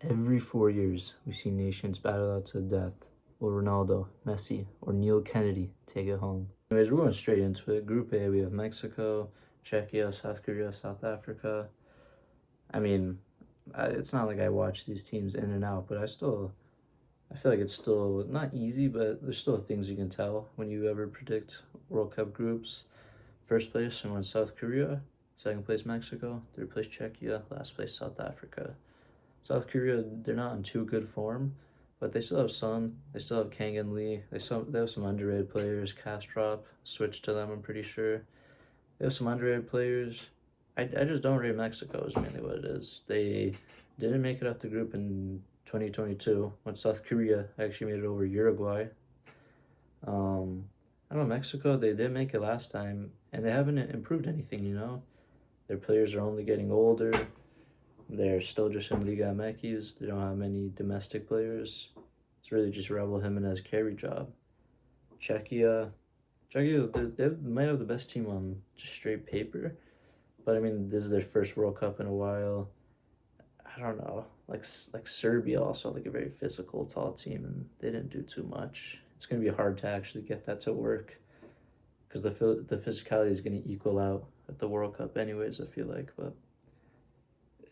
Every 4 years, we see nations battle out to the death. Will Ronaldo, Messi, or Neil Kennedy take it home? Anyways, we're going straight into it. Group A, we have Mexico, Czechia, South Korea, South Africa. I mean, it's not like I watch these teams in and out, but I feel like it's still not easy, but there's still things you can tell when you ever predict World Cup groups. First place, I went South Korea. Second place, Mexico. Third place, Czechia. Last place, South Africa. South Korea, they're not in too good form, but they still have some. They still have Kang and Lee. They have some underrated players. Kastrop switched to them, I'm pretty sure. They have some underrated players. I just don't rate Mexico is mainly what it is. They didn't make it out the group in 2022 when South Korea actually made it over Uruguay. I don't know, Mexico, they did make it last time, and they haven't improved anything. Their players are only getting older. They're still just in Liga MX. They don't have many domestic players. It's really just Raul Jimenez carry job. Czechia, they might have the best team on just straight paper, but I mean, this is their first World Cup in a while. I don't know, like Serbia also like a very physical, tall team, and they didn't do too much. It's gonna be hard to actually get that to work because the physicality is gonna equal out at the World Cup anyways. I feel like, but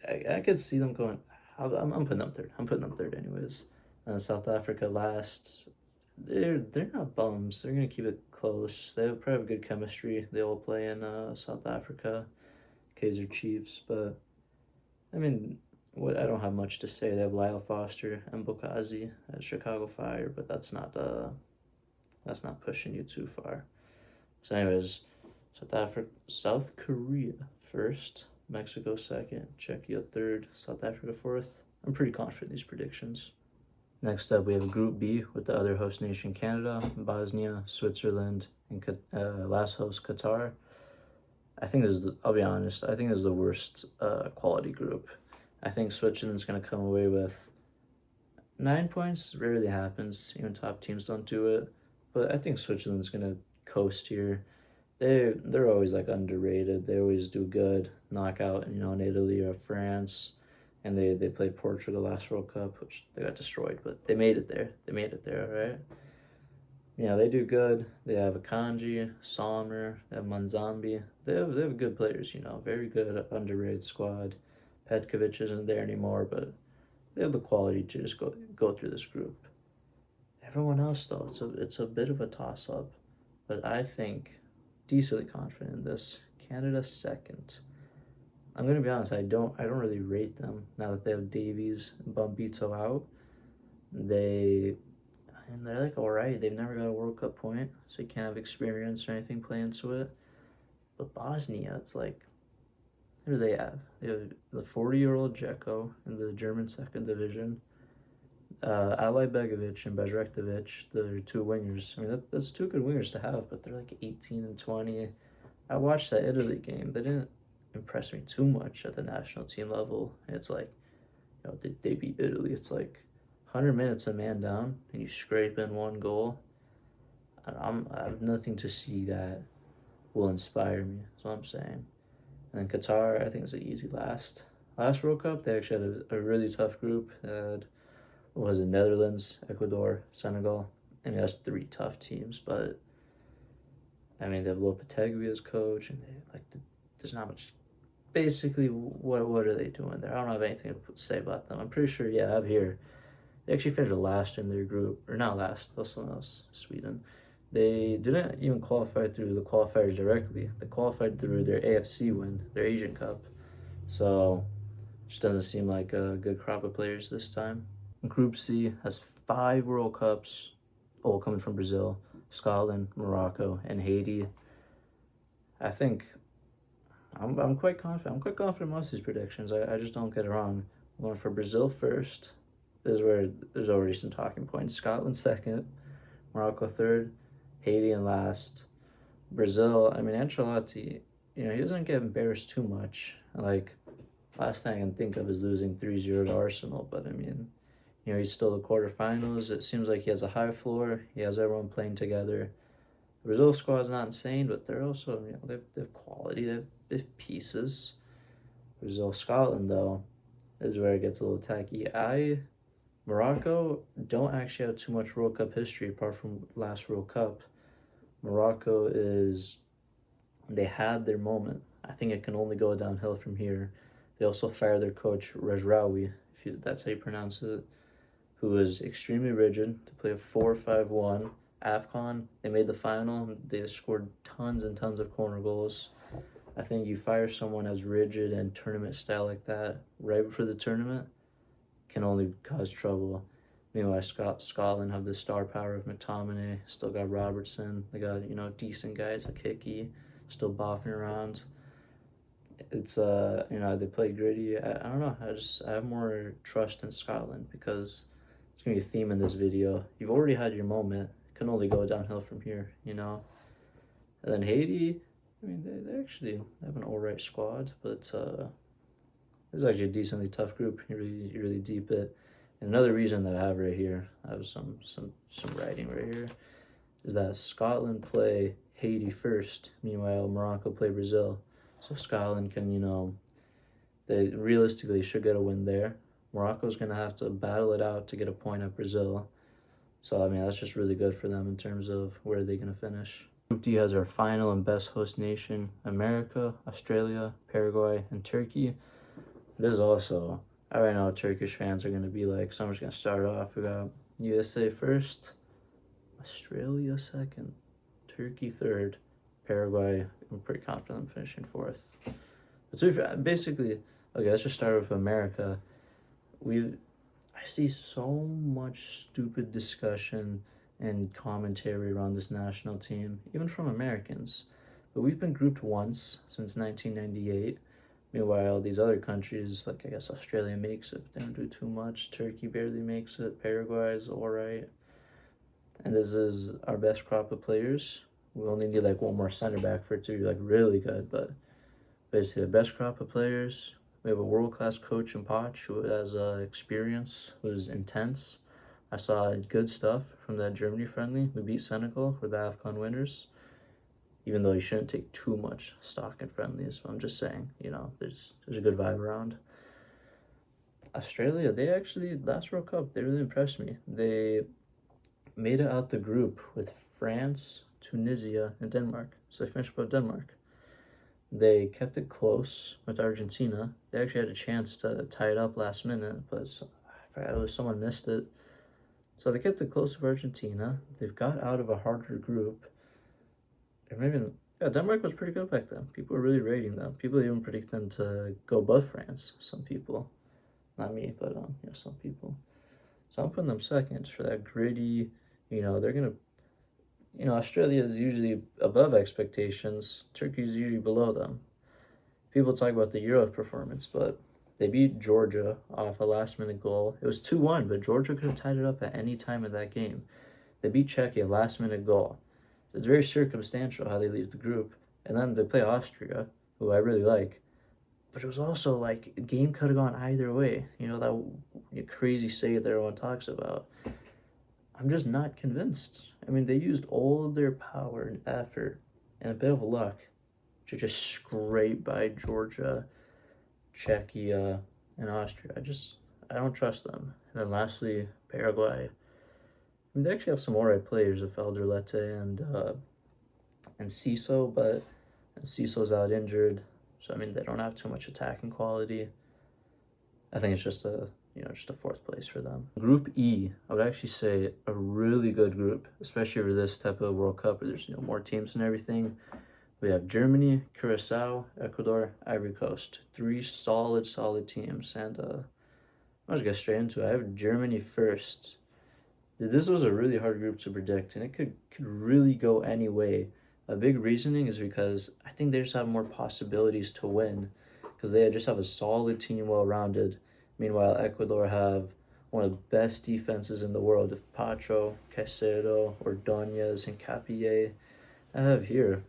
I could see them going. I'm putting them third. I'm putting them third anyways. South Africa last. They're not bums. They're gonna keep it close. They probably have good chemistry. They all play in South Africa, Kaiser Chiefs. But I mean, what I don't have much to say. They have Lyle Foster and Bokazi at Chicago Fire, but that's not pushing you too far. So anyways, South Korea first. Mexico second, Czechia third, South Africa fourth. I'm pretty confident in these predictions. Next up, we have Group B with the other host nation Canada, Bosnia, Switzerland, and last host Qatar. I'll be honest, I think this is the worst quality group. I think Switzerland's going to come away with 9 points. Rarely happens. Even top teams don't do it. But I think Switzerland's going to coast here. They're always like underrated. They always do good, knock out in Italy or France, and they played Portugal last World Cup, which they got destroyed, but they made it there. They made it there, right? Yeah, they do good. They have Akanji, Sommer, they have Manzambi. They have good players, very good underrated squad. Petkovic isn't there anymore, but they have the quality to just go through this group. Everyone else though, it's a bit of a toss up, but I think decently confident in this. Canada second. I'm gonna be honest. I don't really rate them now that they have Davies and Bombito out. They're like alright. They've never got a World Cup point, so you can't have experience or anything playing into it. But Bosnia, it's like, who do they have? They have the 40-year-old Dzeko in the German second division. Ali Begovic and Bezrektovic, the two wingers. I mean, that's two good wingers to have, but they're like 18 and 20. I watched that Italy game. They didn't impress me too much at the national team level. It's like, they beat Italy. It's like 100 minutes a man down, and you scrape in one goal. I have nothing to see that will inspire me. That's what I'm saying. And then Qatar, I think it's an easy last. Last World Cup, they actually had a really tough group. They had, what was it, Netherlands, Ecuador, Senegal. I mean, that's three tough teams, but I mean, they have Lopetegui as coach, and there's not much. Basically, what are they doing there? I don't have anything to say about them. I'm pretty sure, yeah, I have here. They actually finished last in their group, or not last, that's Sweden. They didn't even qualify through the qualifiers directly. They qualified through their AFC win, their Asian Cup. So, just doesn't seem like a good crop of players this time. Group C has 5 World Cups, all coming from Brazil, Scotland, Morocco, and Haiti. I think I'm quite confident. I'm quite confident in most of these predictions. I just don't get it wrong. I'm going for Brazil first. This is where there's already some talking points. Scotland second, Morocco third, Haiti in last. Brazil, I mean, Ancelotti, he doesn't get embarrassed too much. Like, last thing I can think of is losing 3-0 to Arsenal, but I mean, he's still the quarterfinals. It seems like he has a high floor. He has everyone playing together. The Brazil squad is not insane, but they're also, they have quality. They have pieces. Brazil, Scotland, though, This is where it gets a little tacky. Morocco don't actually have too much World Cup history apart from last World Cup. Morocco is, they had their moment. I think it can only go downhill from here. They also fired their coach Rejraoui, that's how you pronounce it, who was extremely rigid to play a 4-5-1 AFCON. They made the final. They scored tons and tons of corner goals. I think you fire someone as rigid and tournament style like that right before the tournament can only cause trouble. Meanwhile, Scotland have the star power of McTominay. Still got Robertson. They got decent guys like Hickey, still bopping around. It's they play gritty. I don't know. I have more trust in Scotland because it's gonna be a theme in this video. You've already had your moment. It can only go downhill from here. And then Haiti. I mean, they actually have an alright squad, but it's actually a decently tough group. You really deep it. And another reason that I have right here, I have some writing right here, is that Scotland play Haiti first. Meanwhile, Morocco play Brazil. So Scotland can, they realistically should get a win there. Morocco's gonna have to battle it out to get a point at Brazil. So I mean, that's just really good for them in terms of where they're gonna finish. Group D has our final and best host nation: America, Australia, Paraguay, and Turkey. This is also, I already know what Turkish fans are going to be like, so I'm just going to start off. We got USA first, Australia second, Turkey third, Paraguay, I'm pretty confident I'm finishing fourth. But so basically, okay, let's just start with America. I see so much stupid discussion and commentary around this national team, even from Americans. But we've been grouped once since 1998. Meanwhile, these other countries, like I guess Australia makes it, but they don't do too much. Turkey barely makes it. Paraguay is alright. And this is our best crop of players. We only need like one more center back for it to be like really good, but basically the best crop of players. We have a world-class coach in Poch who has experience, who's intense. I saw good stuff from that Germany friendly. We beat Senegal, we're the AFCON winners. Even though you shouldn't take too much stock in friendlies, but I'm just saying, there's a good vibe around. Australia, they actually, last World Cup, they really impressed me. They made it out the group with France, Tunisia, and Denmark. So they finished above Denmark. They kept it close with Argentina. They actually had a chance to tie it up last minute, but I forgot, someone missed it. So they kept it close with Argentina. They've got out of a harder group. Denmark was pretty good back then. People were really rating them. People even predict them to go above France. Some people, not me, but some people. So I'm putting them second for that gritty. They're gonna. Australia is usually above expectations. Turkey is usually below them. People talk about the Euro performance, but they beat Georgia off a last-minute goal. It was 2-1, but Georgia could have tied it up at any time in that game. They beat Czechia, last-minute goal. It's very circumstantial how they leave the group. And then they play Austria, who I really like. But it was also like a game could have gone either way. That crazy say that everyone talks about. I'm just not convinced. I mean, they used all their power and effort and a bit of luck to just scrape by Georgia, Czechia, and Austria. I don't trust them. And then lastly, Paraguay. I mean, they actually have some alright players with Alderete and Ciso, but Ciso's out injured, so I mean they don't have too much attacking quality. I think it's just a fourth place for them. Group E, I would actually say a really good group, especially for this type of World Cup where there's more teams and everything. We have Germany, Curacao, Ecuador, Ivory Coast. 3 solid teams, and I'll just get straight into it. I have Germany first. This was a really hard group to predict, and it could really go any way. A big reasoning is because I think they just have more possibilities to win because they just have a solid team, well-rounded. Meanwhile, Ecuador have one of the best defenses in the world with Pacho, Caicedo, Ordonez, and Capillet. I have here,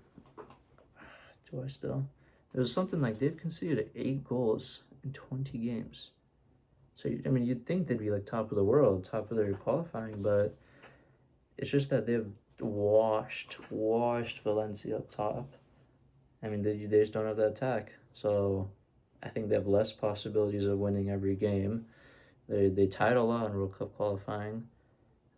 do I still? It was something like they've conceded 8 goals in 20 games. So, I mean, you'd think they'd be like top of the world, top of their qualifying, but it's just that they've washed Valencia up top. I mean, they just don't have that attack. So, I think they have less possibilities of winning every game. They tied a lot in World Cup qualifying.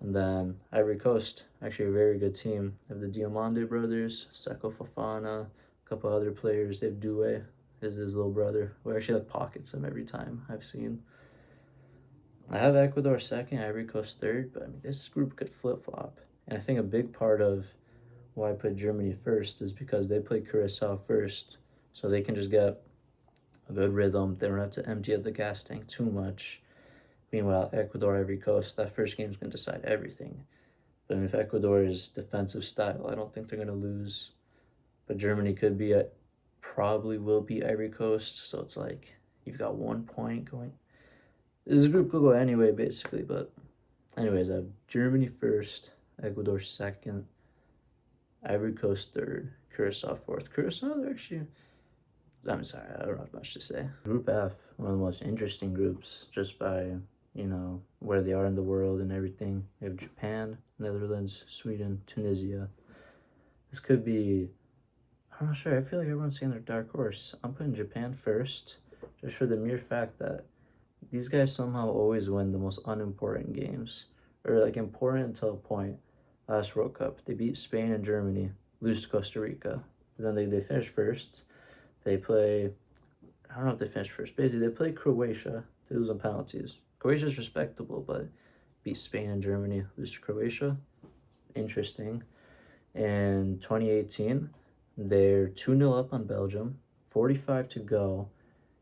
And then Ivory Coast, actually a very good team. They have the Diomande brothers, Seko Fofana, a couple other players. They have Doué, his little brother, who actually like pockets him every time I've seen. I have Ecuador second, Ivory Coast third, but I mean this group could flip flop. And I think a big part of why I put Germany first is because they play Curacao first, so they can just get a good rhythm. They don't have to empty out the gas tank too much. Meanwhile, Ecuador, Ivory Coast, that first game is going to decide everything. But if Ecuador's defensive style, I don't think they're going to lose. But Germany could be probably will beat Ivory Coast. So it's like you've got 1 point going. This group could go anyway, basically. But anyways, I have Germany first, Ecuador second, Ivory Coast third, Curacao fourth. Curacao, they're actually. I'm sorry, I don't have much to say. Group F, one of the most interesting groups, just by where they are in the world and everything. We have Japan, Netherlands, Sweden, Tunisia. This could be, I'm not sure, I feel like everyone's saying their dark horse. I'm putting Japan first, just for the mere fact that these guys somehow always win the most unimportant games, or like important until a point. Last World Cup, they beat Spain and Germany, lose to Costa Rica. But then they finish first. They play, I don't know if they finished first. Basically, they play Croatia. They lose on penalties. Croatia's respectable, but beat Spain and Germany, lose to Croatia. Interesting. In 2018, they're 2-0 up on Belgium, 45 to go.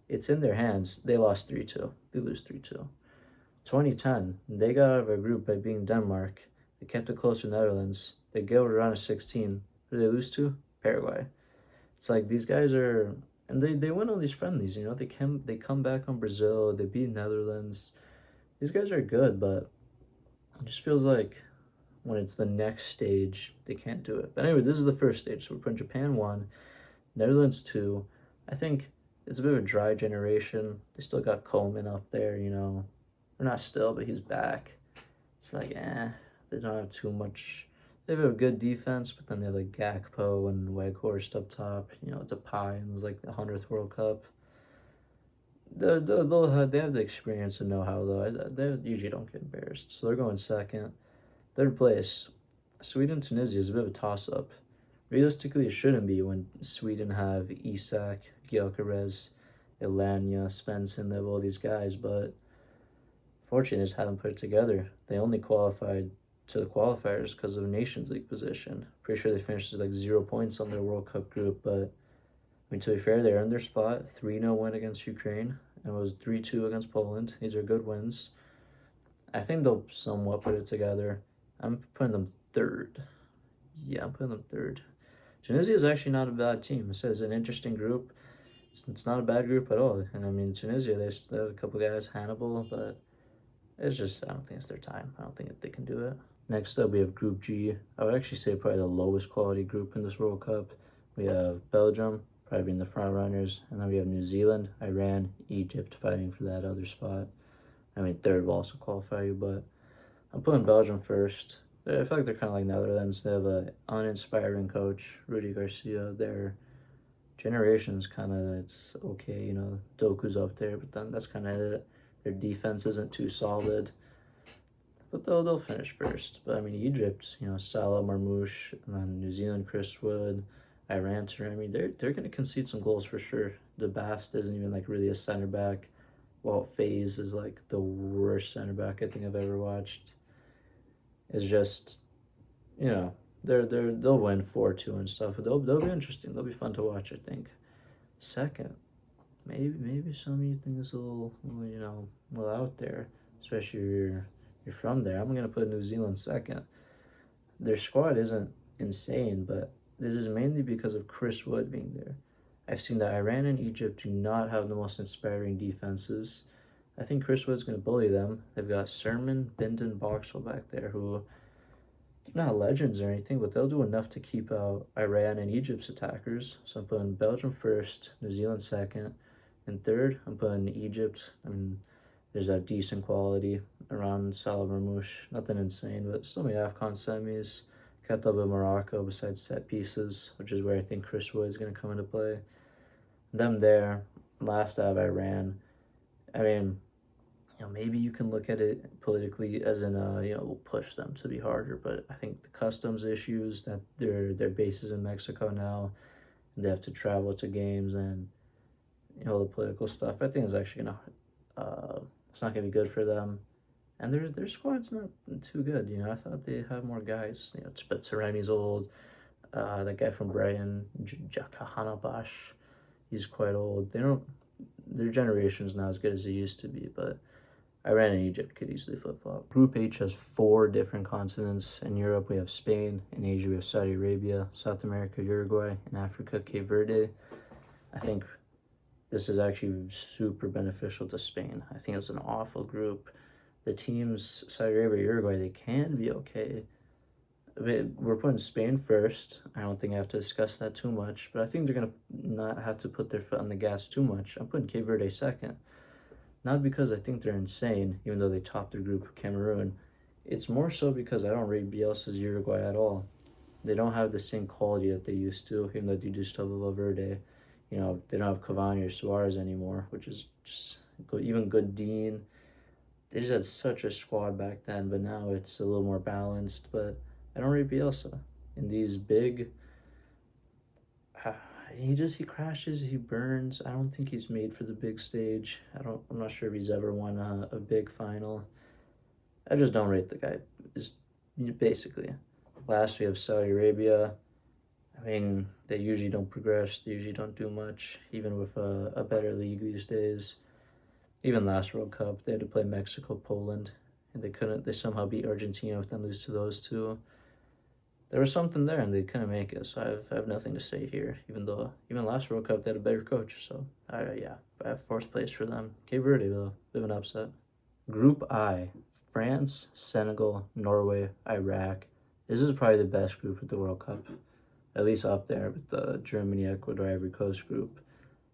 It's in their hands. They lost 3-2. They lose 3-2. 2010, they got out of a group by beating Denmark. They kept it close to Netherlands. They go to round of 16. Who did they lose to? Paraguay. It's like these guys are, and they win all these friendlies. They come back on Brazil. They beat Netherlands. These guys are good, but it just feels like when it's the next stage, they can't do it. But anyway, this is the first stage. So we're putting Japan 1, Netherlands 2. I think it's a bit of a dry generation. They still got Coleman up there, Or not still, but he's back. It's like, they don't have too much. They have a good defense, but then they have like Gakpo and Weghorst up top. It's a pie, and it was like the 100th World Cup. They have the experience and know-how, though. They usually don't get embarrassed. So they're going second. Third place, Sweden, Tunisia is a bit of a toss-up. Realistically, it shouldn't be when Sweden have Isak, Gyökeres, Elanya, Svensson, they have all these guys, but fortunately, they just haven't put it together. They only qualified to the qualifiers because of Nations League position. Pretty sure they finished with like 0 points on their World Cup group, but to be fair, they earned their spot. 3-0 win against Ukraine, and it was 3-2 against Poland. These are good wins. I think they'll somewhat put it together. I'm putting them third. Yeah, I'm putting them third. Tunisia is actually not a bad team. It says an interesting group. It's not a bad group at all. And I mean, Tunisia, they have a couple guys, Hannibal, but it's just, I don't think it's their time. I don't think they can do it. Next up, we have Group G. I would actually say probably the lowest quality group in this World Cup. We have Belgium, probably being the front runners, and then we have New Zealand, Iran, Egypt fighting for that other spot. I mean, third will also qualify you, but I'm putting Belgium first. I feel like they're kind of like Netherlands. They have an uninspiring coach, Rudy Garcia. Their generation's kind of, it's okay, Doku's up there, but then that's kind of it. Their defense isn't too solid, but they'll finish first. But I mean, Egypt, Salah, Marmoush, and then New Zealand, Chris Wood, Iran, Taremi, they're going to concede some goals for sure. The Bast isn't even like really a center back. Walt Faze is like the worst center back I think I've ever watched. It's just, they'll win 4-2 and stuff. They'll be interesting. They'll be fun to watch, I think. Second, maybe some of you think it's a little out there, especially if you're from there. I'm gonna put New Zealand second. Their squad isn't insane, but this is mainly because of Chris Wood being there. I've seen that Iran and Egypt do not have the most inspiring defenses. I think Chris Wood's going to bully them. They've got Sermon, Bindon, Boxall back there who, they're not legends or anything, but they'll do enough to keep out Iran and Egypt's attackers. So I'm putting Belgium first, New Zealand second, and third, I'm putting Egypt. I mean, there's that decent quality around Salah Marmoush. Nothing insane, but still made AFCON semis. Kept up with Morocco besides set pieces, which is where I think Chris Wood's going to come into play. Them there. last out of Iran. I mean, maybe you can look at it politically as in, we'll push them to be harder, but I think the customs issues that their base is in Mexico now, they have to travel to games and, the political stuff, I think is actually it's not gonna be good for them. And their squad's not too good, I thought they have more guys. Spitsereni's old. That guy from Brighton, Jakahanabash, he's quite old. Their generation's not as good as it used to be, but Iran and Egypt could easily flip-flop. Group H has 4 different continents. In Europe, we have Spain. In Asia, we have Saudi Arabia. South America, Uruguay. In Africa, Cape Verde. I think this is actually super beneficial to Spain. I think it's an awful group. The teams, Saudi Arabia, Uruguay, they can be okay. We're putting Spain first. I don't think I have to discuss that too much, but I think they're going to not have to put their foot on the gas too much. I'm putting Cape Verde second. Not because I think they're insane, even though they topped their group of Cameroon. It's more so because I don't rate Bielsa's Uruguay at all. They don't have the same quality that they used to, even though they do still have Valverde. They don't have Cavani or Suarez anymore, which is just good. Even Godin. They just had such a squad back then, but now it's a little more balanced. But I don't rate Bielsa. In these big, he crashes, he burns. I don't think he's made for the big stage. I'm not sure if he's ever won a big final. I just don't rate the guy. Is basically. Last, we have Saudi Arabia. I mean, they usually don't progress. They usually don't do much, even with a better league these days. Even last World Cup, they had to play Mexico, Poland, and they couldn't. They somehow beat Argentina with them lose to those two. There was something there, and they couldn't make it. So I have nothing to say here. Even last World Cup, they had a better coach. So I have 4th place for them. Cape Verde, though, bit of an upset. Group I: France, Senegal, Norway, Iraq. This is probably the best group at the World Cup, at least up there with the Germany, Ecuador, Ivory Coast group.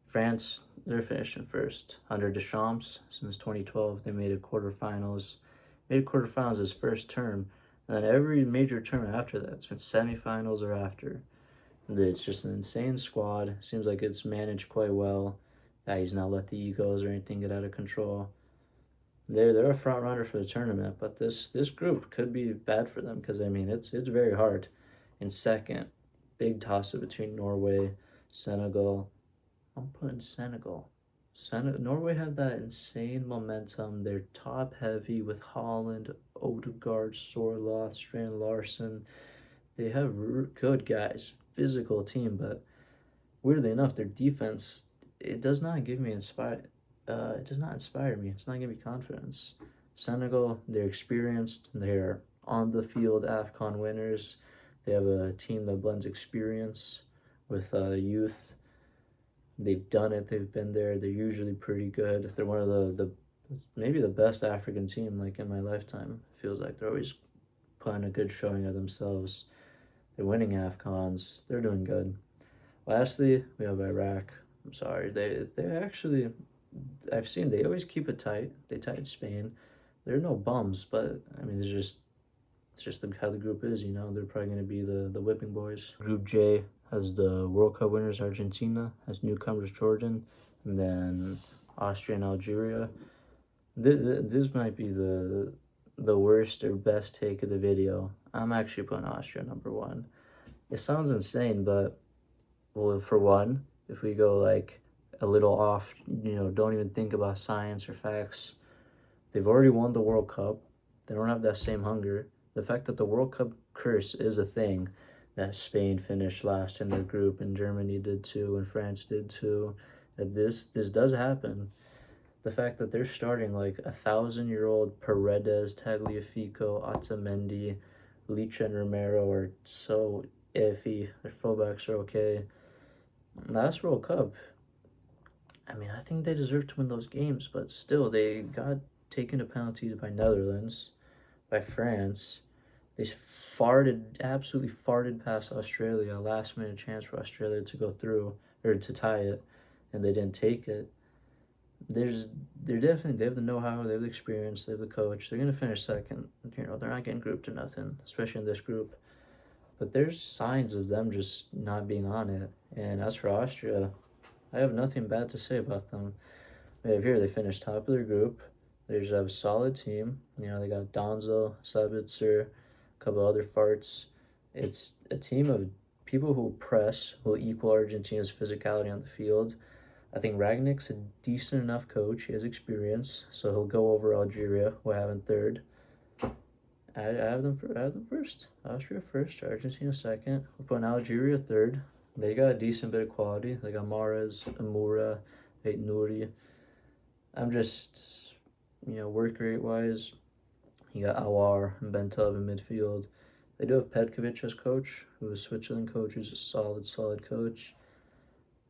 France, they're finishing first. Under Deschamps, since 2012, they made quarterfinals his first term. And then every major tournament after that, it's been semifinals or after. It's just an insane squad. Seems like it's managed quite well. That he's not let the egos or anything get out of control. They're a front runner for the tournament, but this group could be bad for them because it's very hard. In second, big toss-up between Norway, Senegal. I'm putting Senegal. Norway have that insane momentum. They're top heavy with Holland, Odegaard, Sorloth, Strand Larson. They have good guys, physical team, but weirdly enough, their defense, it does not give me it does not inspire me. It's not giving me confidence. Senegal, they're experienced. They're on the field AFCON winners. They have a team that blends experience with youth. They've done it. They've been there. They're usually pretty good. They're one of the maybe the best African team in my lifetime. It feels like they're always putting a good showing of themselves. They're winning AFCONs. They're doing good. Lastly, we have Iraq. I'm sorry. They actually, I've seen they always keep it tight. They tied Spain. They're no bums, but it's just how the group is. They're probably going to be the whipping boys. Group J has the World Cup winners Argentina, has newcomers Jordan, and then Austria and Algeria. This might be the worst or best take of the video. I'm actually putting Austria number 1. It sounds insane, but for one, if we go a little off, don't even think about science or facts. They've already won the World Cup. They don't have that same hunger. The fact that the World Cup curse is a thing, that Spain finished last in their group and Germany did too and France did too, that this does happen. The fact that they're starting 1,000-year-old Paredes, Tagliafico, Otamendi, Licha and Romero are so iffy. Their fullbacks are okay. Last World Cup, I think they deserve to win those games, but still, they got taken to penalties by Netherlands, by France. They absolutely farted past Australia, a last-minute chance for Australia to go through, or to tie it, and they didn't take it. They have the know-how, they have the experience, they have the coach. They're going to finish second. They're not getting grouped or nothing, especially in this group. But there's signs of them just not being on it. And as for Austria, I have nothing bad to say about them. We have here they finished top of their group. They just have a solid team. You know, they got Donzo, Sabitzer, a couple other farts. It's a team of people who press, will equal Argentina's physicality on the field. I think Ragnick's a decent enough coach. He has experience, so he'll go over Algeria, who I have in third. I have them first. Austria first, Argentina second. We're putting Algeria third. They got a decent bit of quality. They got Mahrez, Amoura, Ait Nouri. I'm just, work rate wise, you got Awar and Bentaleb in midfield. They do have Petkovic as coach, who is Switzerland coach, who's a solid coach.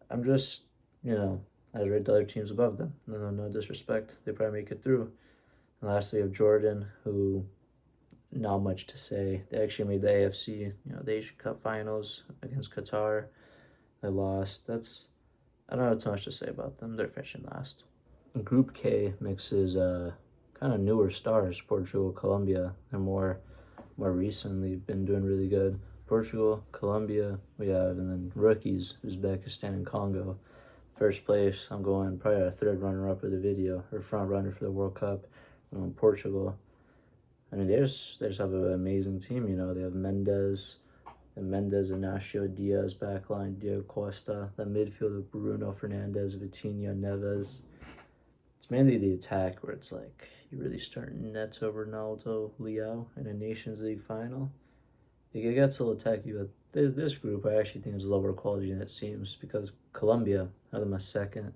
I'm just, I rate the other teams above them. No disrespect. They probably make it through. And lastly, you have Jordan, who not much to say. They actually made the AFC, the Asian Cup finals against Qatar. They lost. I don't have too much to say about them. They're finishing last. Group K mixes kind of newer stars. Portugal, Colombia. They're more recently been doing really good. Portugal, Colombia, we have, and then rookies, Uzbekistan and Congo. First place, I'm going probably a third runner-up of the video, or front runner for the World Cup. Portugal. I mean, they just have an amazing team. They have Mendes, Inacio, Diaz, backline, Diego Costa. The midfield of Bruno Fernandes, Vitinha, Neves. It's mainly the attack where it's like you really start Neto, Ronaldo, Leao in a Nations League final. It gets a little attacky, but this group I actually think is lower quality than it seems because Colombia had them a second.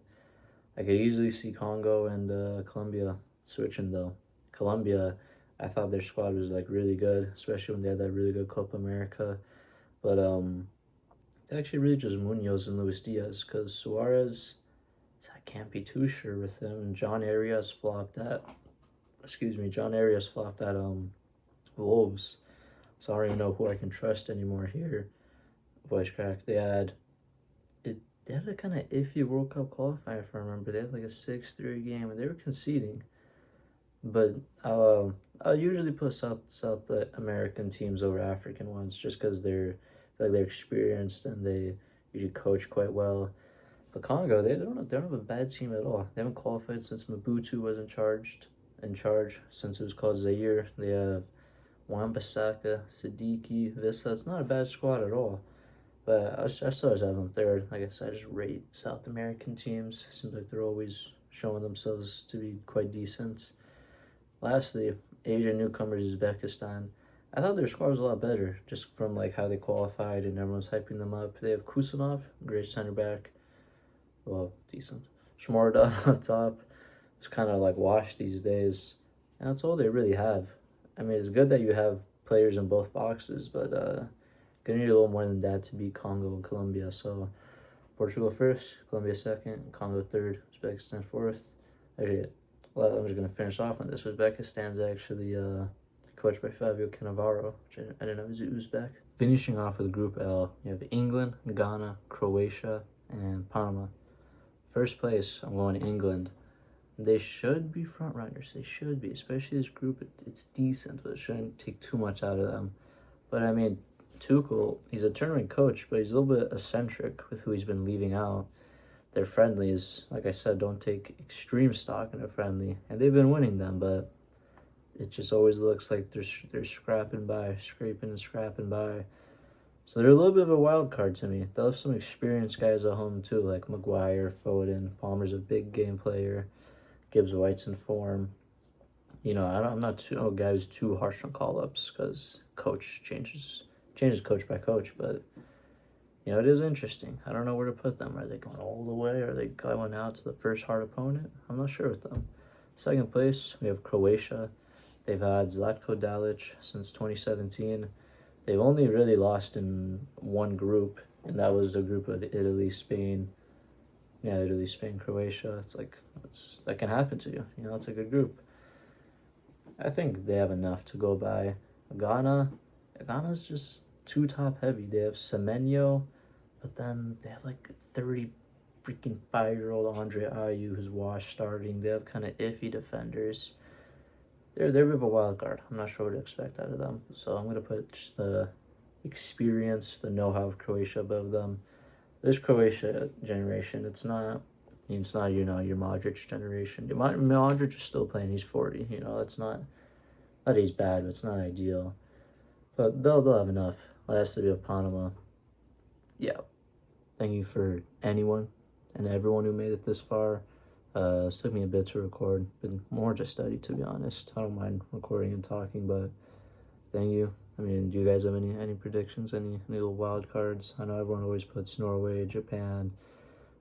I could easily see Congo and Colombia switching though. Colombia, I thought their squad was like really good, especially when they had that really good Copa America. But it's actually really just Munoz and Luis Diaz because Suarez, I can't be too sure with him. And John Arias flopped at Wolves. So I don't even know who I can trust anymore here. Voice crack. They had a kind of iffy World Cup qualifier, if I remember. They had like a 6-3 game, and they were conceding. But I'll usually put South American teams over African ones just because they're experienced and they usually coach quite well. But Congo, they don't have a bad team at all. They haven't qualified since Mobutu was in charge since it was called Zaire. They have Wan-Bissaka, Siddiqui, Vissa. It's not a bad squad at all. But I still have them third. Like I said, I just rate South American teams. Seems like they're always showing themselves to be quite decent. Lastly, Asian newcomers Uzbekistan. I thought their squad was a lot better, just from like how they qualified and everyone's hyping them up. They have Kusanov, great center back. Well, decent. Shmordov up top. It's kind of like washed these days. And that's all they really have. I mean, it's good that you have players in both boxes, but gonna need a little more than that to beat Congo and Colombia. So Portugal first, Colombia second, Congo third, Uzbekistan fourth. Actually, well, I'm just gonna finish off on this. Uzbekistan's actually coached by Fabio Cannavaro, which I didn't know was Uzbek. Finishing off with Group L, you have England, Ghana, Croatia, and Panama. First place, I'm going England. They should be front runners. They should be, especially this group. It's decent, but it shouldn't take too much out of them. But I mean, Tuchel, he's a tournament coach, but he's a little bit eccentric with who he's been leaving out. Their friendlies, like I said, don't take extreme stock in a friendly, and they've been winning them, but it just always looks like they're scraping by. So they're a little bit of a wild card to me. They'll have some experienced guys at home too, like Maguire, Foden. Palmer's a big game player. Gibbs White's in form. I'm not a guy who's too harsh on call-ups because coach changes coach by coach, but it is interesting. I don't know where to put them. Are they going all the way? Are they going out to the first hard opponent? I'm not sure with them. Second place, we have Croatia. They've had Zlatko Dalic since 2017. They've only really lost in one group, and that was a group of Italy, Spain. Yeah, Italy, Spain, Croatia. That can happen to you. It's a good group. I think they have enough to go by. Ghana's just too top heavy. They have Semenyo, but then they have like 5-year-old Andre Ayew who's washed starting. They have kind of iffy defenders. They're a bit of a wild card. I'm not sure what to expect out of them. So I'm going to put just the experience, the know-how of Croatia above them. this Croatia generation, it's not, your Modric generation. Modric is still playing, he's 40, it's not that he's bad, but it's not ideal. But they'll have enough. Last to be of Panama. Yeah. Thank you for anyone and everyone who made it this far. It took me a bit to record, been more to study, to be honest. I don't mind recording and talking, but thank you. I mean, do you guys have any predictions, any little wild cards? I know everyone always puts Norway, Japan.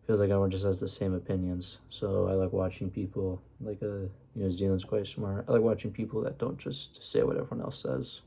Feels like everyone just has the same opinions. So I like watching people, New Zealand's quite smart. I like watching people that don't just say what everyone else says.